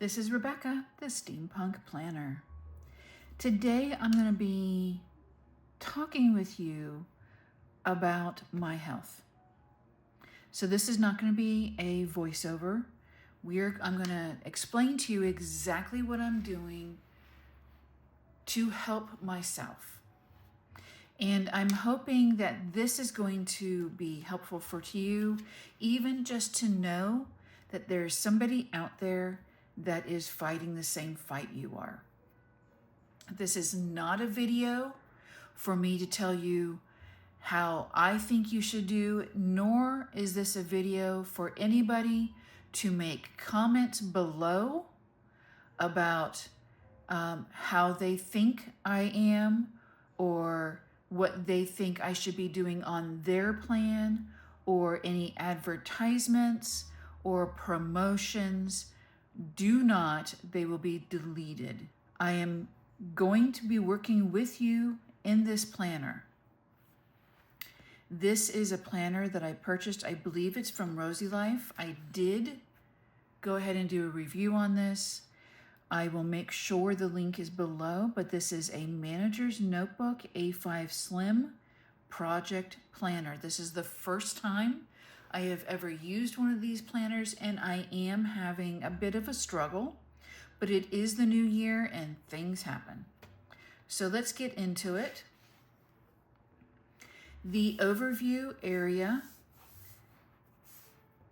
This is Rebecca, the Steampunk Planner. Today I'm going to be talking with you about my health. So this is not going to be a voiceover. I'm going to explain to you exactly what I'm doing to help myself. And I'm hoping that this is going to be helpful for you, even just to know that there's somebody out there that is fighting the same fight you are. This is not a video for me to tell you how I think you should do, nor is this a video for anybody to make comments below about how they think I am or what they think I should be doing on their plan, or any advertisements or promotions. Do not, they will be deleted. I am going to be working with you in this planner. This is a planner that I purchased. I believe it's from Rosy Life. I did go ahead and do a review on this. I will make sure the link is below, but this is a Manager's Notebook A5 Slim Project Planner. This is the first time I have ever used one of these planners, and I am having a bit of a struggle, but it is the new year and things happen. So let's get into it. The overview area,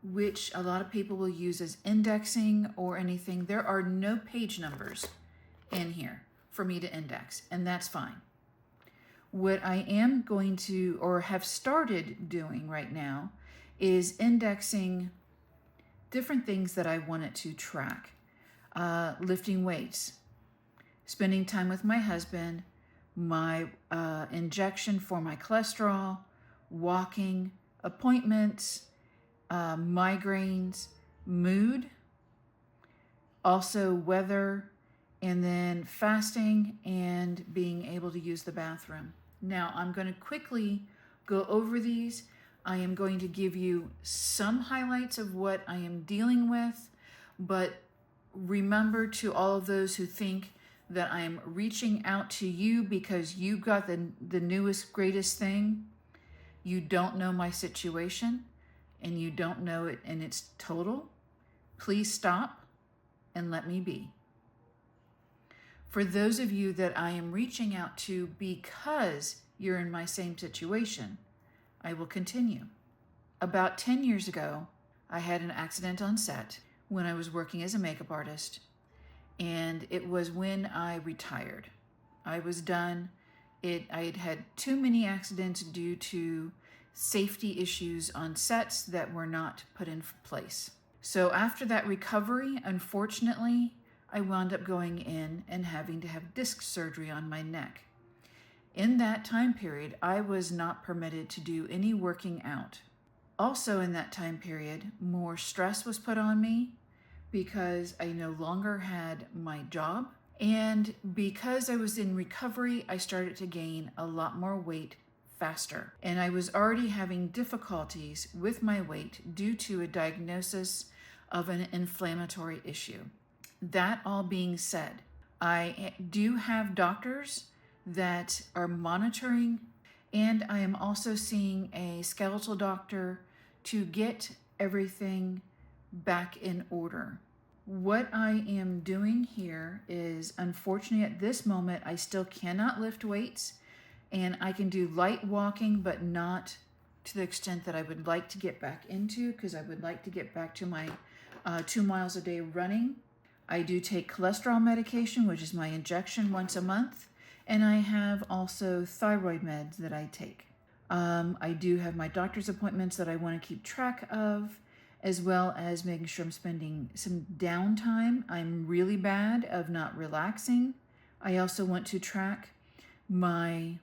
which a lot of people will use as indexing or anything, there are no page numbers in here for me to index, and that's fine. What I am going to, or have started doing right now, is indexing different things that I want it to track. Lifting weights, spending time with my husband, my injection for my cholesterol, walking, appointments, migraines, mood, also weather, and then fasting and being able to use the bathroom. Now I'm going to quickly go over these. I am going to give you some highlights of what I am dealing with, but remember, to all of those who think that I am reaching out to you because you got the newest, greatest thing, you don't know my situation and you don't know it in its total. Please stop and let me be. For those of you that I am reaching out to because you're in my same situation, I will continue. About 10 years ago, I had an accident on set when I was working as a makeup artist, and it was when I retired. I was done. I had had too many accidents due to safety issues on sets that were not put in place. So after that recovery, unfortunately, I wound up going in and having to have disc surgery on my neck. In that time period, I was not permitted to do any working out. Also in that time period, more stress was put on me because I no longer had my job. And because I was in recovery, I started to gain a lot more weight faster. And I was already having difficulties with my weight due to a diagnosis of an inflammatory issue. That all being said, I do have doctors that are monitoring, and I am also seeing a skeletal doctor to get everything back in order. What I am doing here is, unfortunately at this moment, I still cannot lift weights, and I can do light walking, but not to the extent that I would like to get back into, because I would like to get back to my 2 miles a day running. I do take cholesterol medication, which is my injection once a month. And I have also thyroid meds that I take. I do have my doctor's appointments that I want to keep track of, as well as making sure I'm spending some downtime. I'm really bad of not relaxing. I also want to track my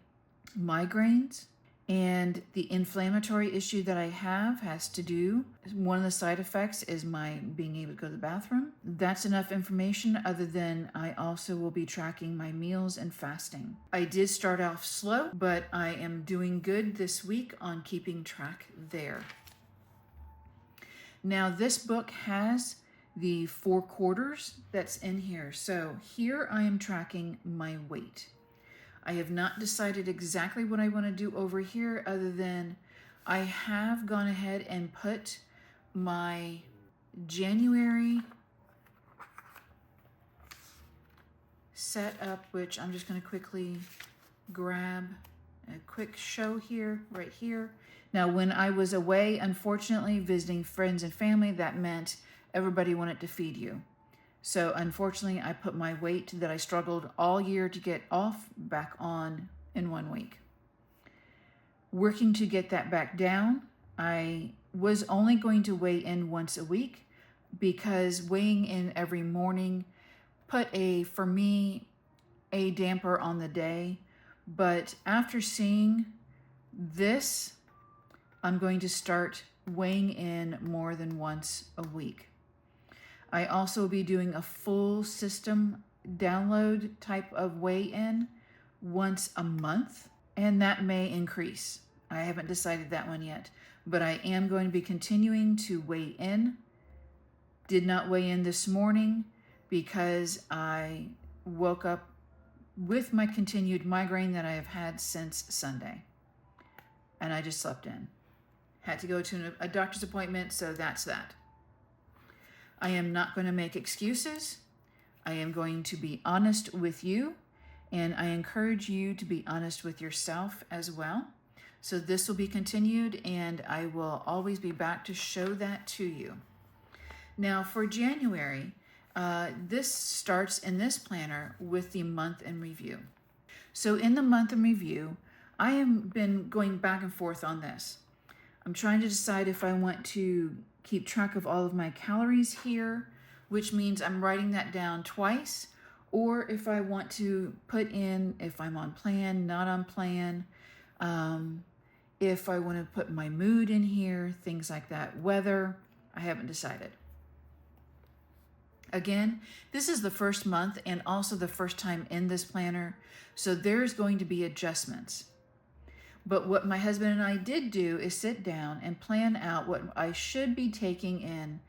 migraines, and the inflammatory issue that I have has to do, one of the side effects is my being able to go to the bathroom. That's enough information, other than I also will be tracking my meals and fasting. I did start off slow, but I am doing good this week on keeping track there. Now, this book has the 4 quarters that's in here. So here I am tracking my weight. I have not decided exactly what I want to do over here, other than I have gone ahead and put my January set up, which I'm just going to quickly grab a quick show here, right here. Now, when I was away, unfortunately, visiting friends and family, that meant everybody wanted to feed you. So unfortunately, I put my weight that I struggled all year to get off back on in 1 week. Working to get that back down, I was only going to weigh in once a week, because weighing in every morning put for me, a damper on the day. But after seeing this, I'm going to start weighing in more than once a week. I also will be doing a full system download type of weigh-in once a month, and that may increase. I haven't decided that one yet, but I am going to be continuing to weigh in. Did not weigh in this morning because I woke up with my continued migraine that I have had since Sunday, and I just slept in. Had to go to a doctor's appointment, so that's that. I am not going to make excuses. I am going to be honest with you, and I encourage you to be honest with yourself as well. So this will be continued, and I will always be back to show that to you. Now for January, this starts in this planner with the month in review. So in the month in review, I have been going back and forth on this. I'm trying to decide if I want to keep track of all of my calories here, which means I'm writing that down twice, or if I want to put in if I'm on plan, not on plan, if I want to put my mood in here, things like that, weather. I haven't decided. Again, this is the first month and also the first time in this planner, so there's going to be adjustments. But what my husband and I did do is sit down and plan out what I should be taking in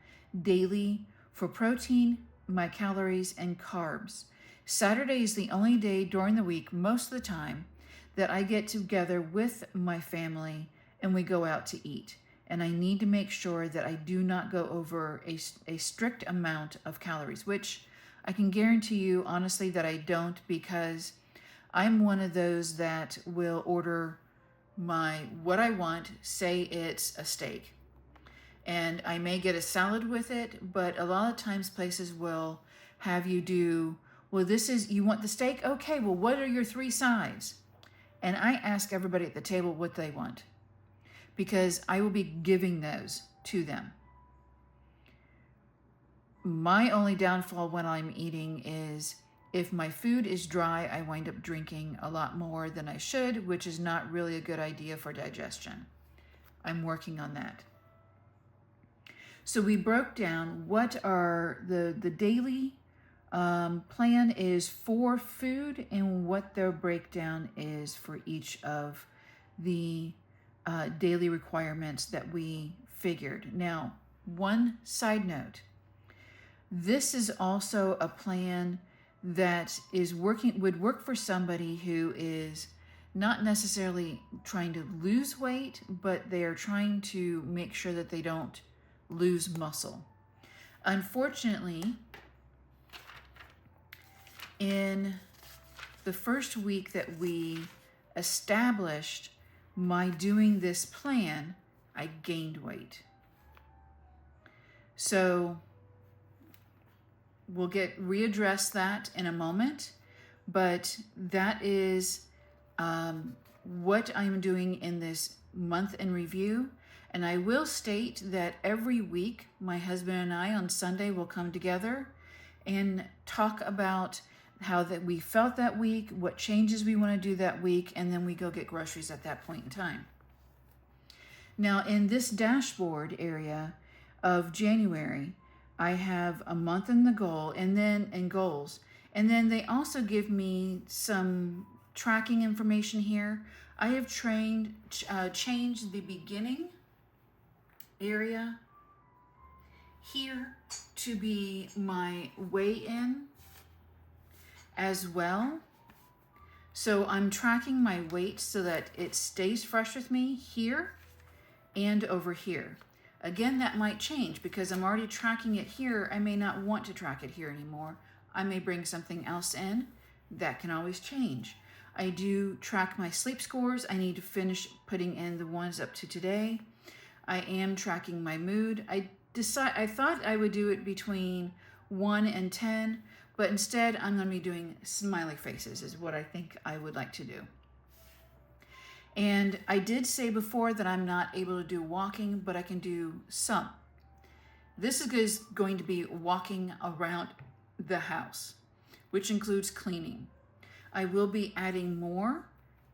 daily for protein, my calories, and carbs. Saturday is the only day during the week, most of the time, that I get together with my family and we go out to eat. And I need to make sure that I do not go over a strict amount of calories, which I can guarantee you, honestly, that I don't, because I'm one of those that will order what I want, say it's a steak. And I may get a salad with it, but a lot of times places will have you do, well, you want the steak? Okay, well, what are your 3 sides? And I ask everybody at the table what they want, because I will be giving those to them. My only downfall when I'm eating is if my food is dry, I wind up drinking a lot more than I should, which is not really a good idea for digestion. I'm working on that. So we broke down what are the daily plan is for food and what their breakdown is for each of the daily requirements that we figured. Now, one side note, this is also a plan that would work for somebody who is not necessarily trying to lose weight, but they are trying to make sure that they don't lose muscle. Unfortunately, in the first week that we established my doing this plan, I gained weight. So we'll readdress that in a moment, but that is what I'm doing in this month in review. And I will state that every week, my husband and I on Sunday will come together and talk about how that we felt that week, what changes we want to do that week, and then we go get groceries at that point in time. Now, in this dashboard area of January, I have a month in the goals, and then they also give me some tracking information here. I have changed the beginning area here to be my weigh-in as well. So I'm tracking my weight so that it stays fresh with me here and over here. Again, that might change because I'm already tracking it here. I may not want to track it here anymore. I may bring something else in. That can always change. I do track my sleep scores. I need to finish putting in the ones up to today. I am tracking my mood. I thought I would do it between 1 and 10, but instead I'm going to be doing smiley faces is what I think I would like to do. And I did say before that I'm not able to do walking, but I can do some. This is going to be walking around the house, which includes cleaning. I will be adding more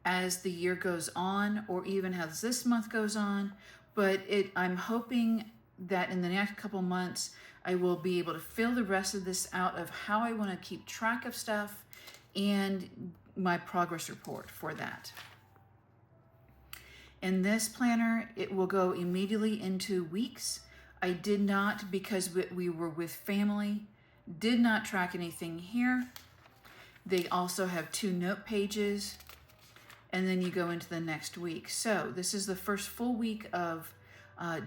as the year goes on, or even as this month goes on, but I'm hoping that in the next couple months, I will be able to fill the rest of this out of how I want to keep track of stuff and my progress report for that. In this planner, it will go immediately into weeks. I did not, because we were with family, did not track anything here. They also have 2 note pages, and then you go into the next week. So this is the first full week of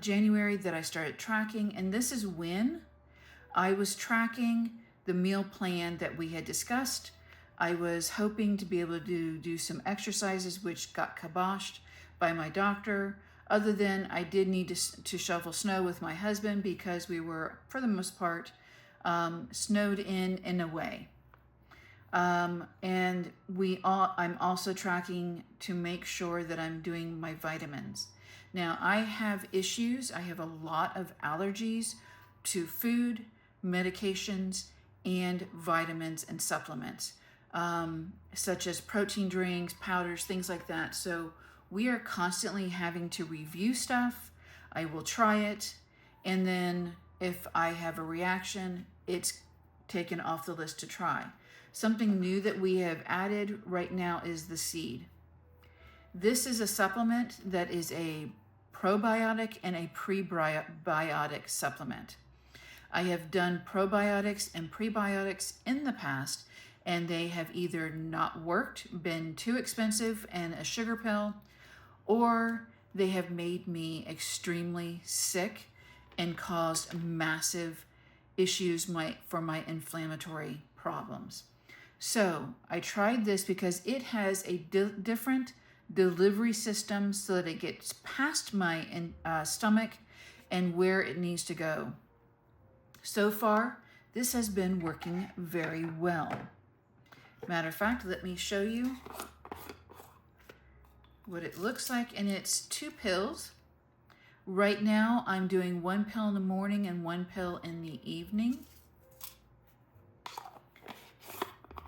January that I started tracking, and this is when I was tracking the meal plan that we had discussed. I was hoping to be able to do some exercises, which got kiboshed by my doctor. Other than I did need to shovel snow with my husband because we were, for the most part, snowed in a way. And I'm also tracking to make sure that I'm doing my vitamins. Now, I have issues. I have a lot of allergies to food, medications, and vitamins and supplements, such as protein drinks, powders, things like that. So we are constantly having to review stuff. I will try it, and then if I have a reaction, it's taken off the list to try. Something new that we have added right now is the seed. This is a supplement that is a probiotic and a prebiotic supplement. I have done probiotics and prebiotics in the past, and they have either not worked, been too expensive and a sugar pill, or they have made me extremely sick and caused massive issues for my inflammatory problems. So I tried this because it has a different delivery system so that it gets past my stomach and where it needs to go. So far, this has been working very well. Matter of fact, let me show you what it looks like, and it's 2 pills. Right now, I'm doing 1 pill in the morning and 1 pill in the evening,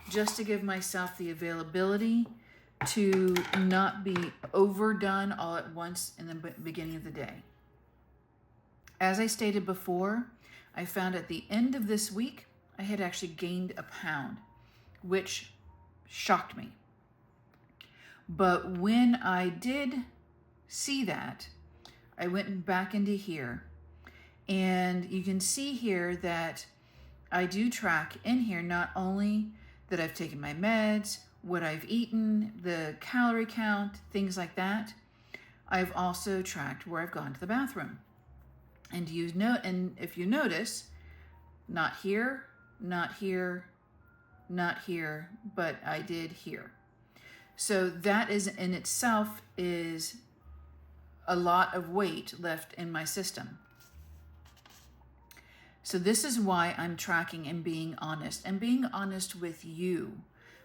just to give myself the availability to not be overdone all at once in the beginning of the day. As I stated before, I found at the end of this week, I had actually gained a pound, which shocked me. But when I did see that, I went back into here, and you can see here that I do track in here not only that I've taken my meds, what I've eaten, the calorie count, things like that. I've also tracked where I've gone to the bathroom. And if you notice, not here, not here, not here, but I did here. So that is in itself is a lot of weight left in my system. So this is why I'm tracking and being honest with you,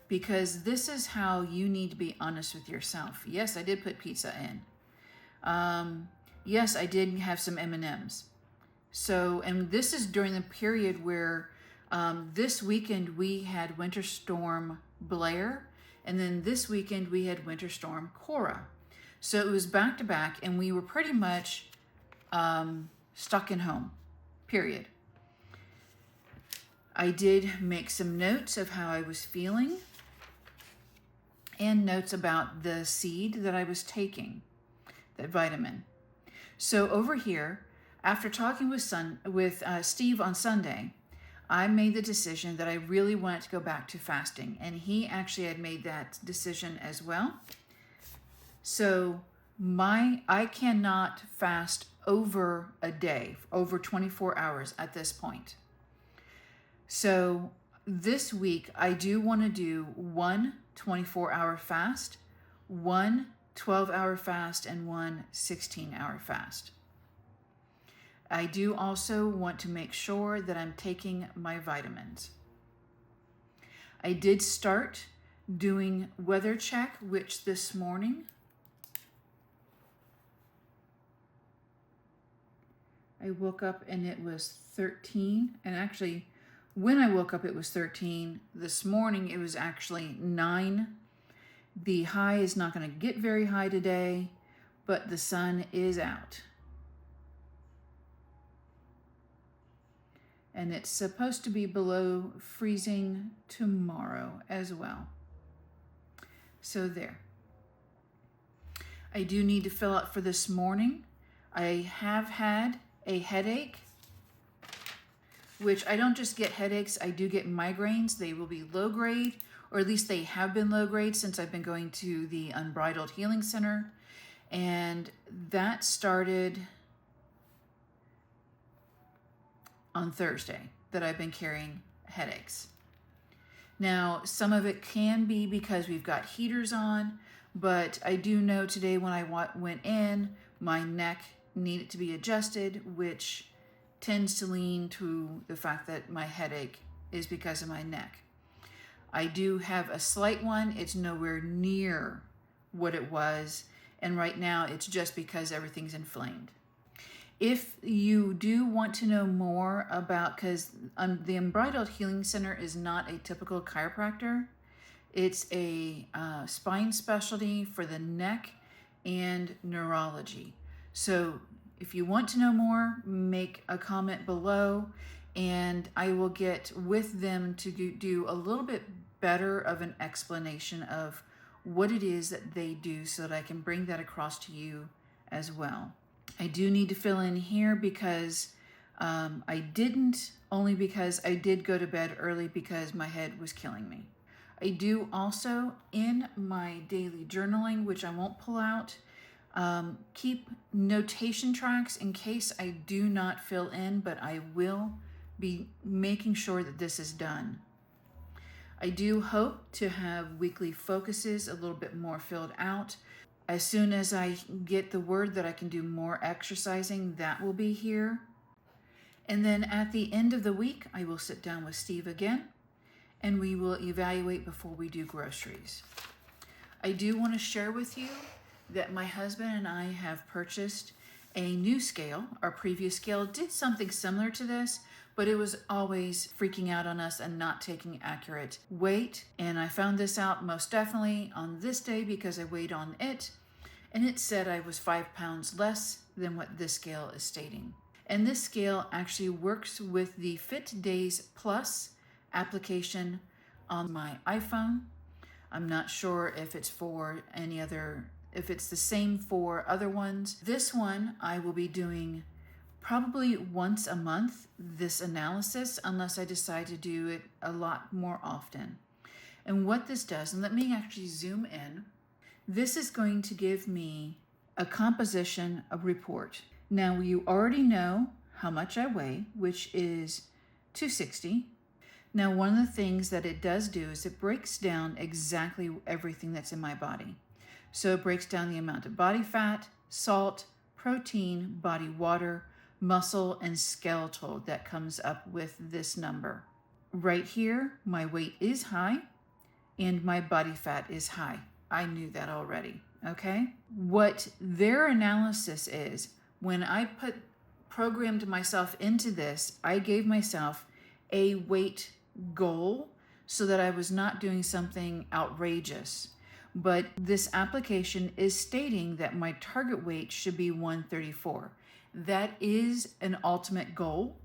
because this is how you need to be honest with yourself. Yes, I did put pizza in. Yes, I did have some M&Ms. So, and this is during the period where this weekend we had Winter Storm Blair, and then this weekend we had Winter Storm Cora. So it was back to back, and we were pretty much stuck in home, period. I did make some notes of how I was feeling and notes about the seed that I was taking, that vitamin. So over here, After talking with Steve on Sunday, I made the decision that I really wanted to go back to fasting, and he actually had made that decision as well. So I cannot fast over a day, over 24 hours at this point. So this week I do want to do one 24-hour fast, one 12-hour fast, and one 16-hour fast. I do also want to make sure that I'm taking my vitamins. I did start doing weather check, which this morning I woke up and it was 13. And actually, when I woke up, it was 13. This morning, it was actually 9. The high is not going to get very high today, but the sun is out. And it's supposed to be below freezing tomorrow as well. So there. I do need to fill out for this morning. I have had a headache, which I don't just get headaches, I do get migraines. They will be low grade, or at least they have been low grade since I've been going to the Unbridled Healing Center. And that started on Thursday, that I've been carrying headaches. Now, some of it can be because we've got heaters on, but I do know today when I went in, my neck needed to be adjusted, which tends to lean to the fact that my headache is because of my neck. I do have a slight one. It's nowhere near what it was, and right now it's just because everything's inflamed. If you do want to know more about, because the Unbridled Healing Center is not a typical chiropractor, it's a spine specialty for the neck and neurology. So if you want to know more, make a comment below and I will get with them to do a little bit better of an explanation of what it is that they do so that I can bring that across to you as well. I do need to fill in here because I didn't, only because I did go to bed early because my head was killing me. I do also, in my daily journaling, which I won't pull out, keep notation tracks in case I do not fill in, but I will be making sure that this is done. I do hope to have weekly focuses a little bit more filled out. As soon as I get the word that I can do more exercising, that will be here. And then at the end of the week, I will sit down with Steve again, and we will evaluate before we do groceries. I do want to share with you that my husband and I have purchased a new scale. Our previous scale did something similar to this, but it was always freaking out on us and not taking accurate weight. And I found this out most definitely on this day because I weighed on it, and it said I was 5 pounds less than what this scale is stating. And this scale actually works with the Fit Days Plus application on my iPhone. I'm not sure if it's for any other, if it's the same for other ones. This one I will be doing probably once a month, this analysis, unless I decide to do it a lot more often. And what this does, and let me actually zoom in, this is going to give me a composition, a report. Now you already know how much I weigh, which is 260. Now one of the things that it does do is it breaks down exactly everything that's in my body. So it breaks down the amount of body fat, salt, protein, body water, muscle, and skeletal that comes up with this number. Right here, my weight is high and my body fat is high. I knew that already, okay? What their analysis is, when I programmed myself into this, I gave myself a weight goal so that I was not doing something outrageous. But this application is stating that my target weight should be 134. That is an ultimate goal.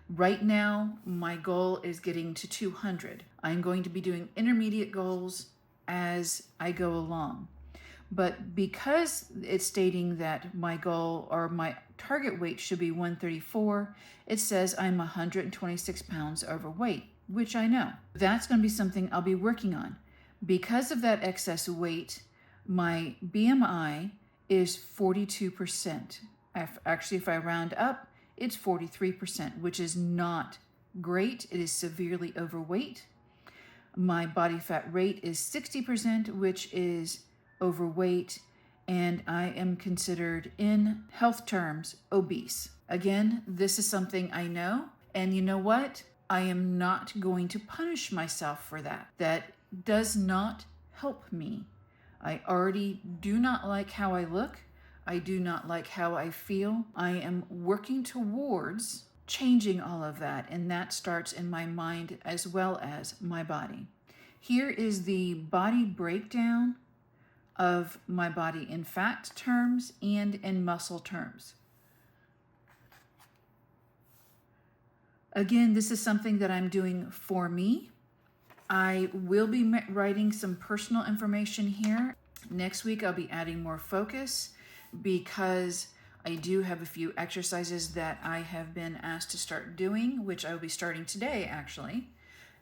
Right now, my goal is getting to 200. I'm going to be doing intermediate goals as I go along. But because it's stating that my goal or my target weight should be 134, it says I'm 126 pounds overweight, which I know. That's going to be something I'll be working on. Because of that excess weight, my BMI is 42%. Actually, if I round up, it's 43%, which is not great. It is severely overweight. My body fat rate is 60%, which is overweight, and I am considered, in health terms, obese. Again, this is something I know, and you know what? I am not going to punish myself for that. That does not help me. I already do not like how I look. I do not like how I feel. I am working towards changing all of that, and that starts in my mind as well as my body. Here is the body breakdown of my body in fat terms and in muscle terms. Again, this is something that I'm doing for me. I will be writing some personal information here. Next week, I'll be adding more focus because I do have a few exercises that I have been asked to start doing, which I will be starting today, actually,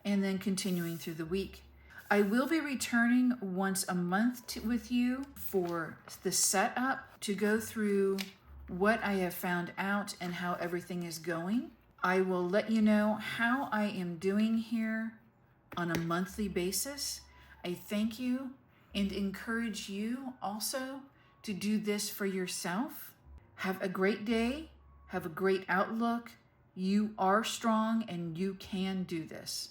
and then continuing through the week. I will be returning once a month with you for the setup to go through what I have found out and how everything is going. I will let you know how I am doing here on a monthly basis. I thank you and encourage you also to do this for yourself. Have a great day. Have a great outlook. You are strong and you can do this.